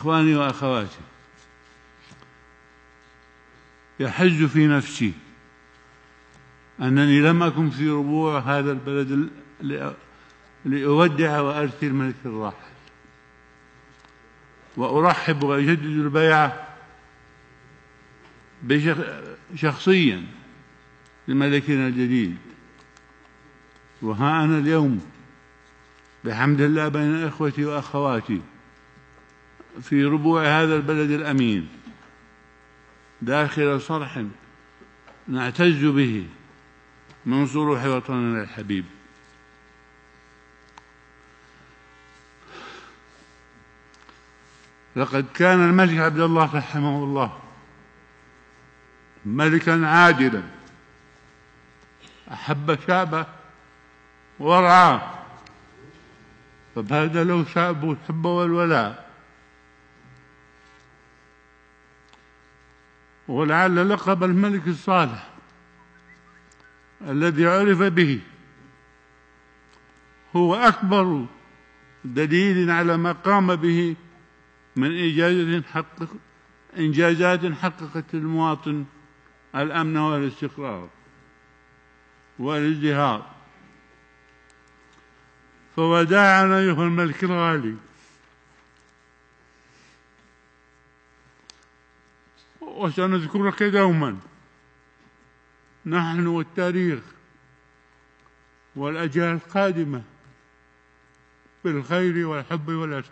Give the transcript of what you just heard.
إخواني وأخواتي، يحز في نفسي أنني لم أكن في ربوع هذا البلد لأودع وأرثي الملك الراحل، وأرحب وأجدد البيعة شخصيا لملكنا الجديد. وها أنا اليوم بحمد الله بين إخوتي وأخواتي في ربوع هذا البلد الأمين، داخل صرح نعتز به من صروح وطننا الحبيب. لقد كان الملك عبد الله رحمه الله ملكا عادلا، أحب شعبه ورعاه، فبهذا له شعبه الحب والولاء. ولعل لقب الملك الصالح الذي عرف به هو أكبر دليل على ما قام به من إنجازات حققت للمواطن الأمن والاستقرار والازدهار. فوداعا أيها الملك الغالي، وسنذكرك دوما نحن والتاريخ والأجيال القادمة بالخير والحب والأسر.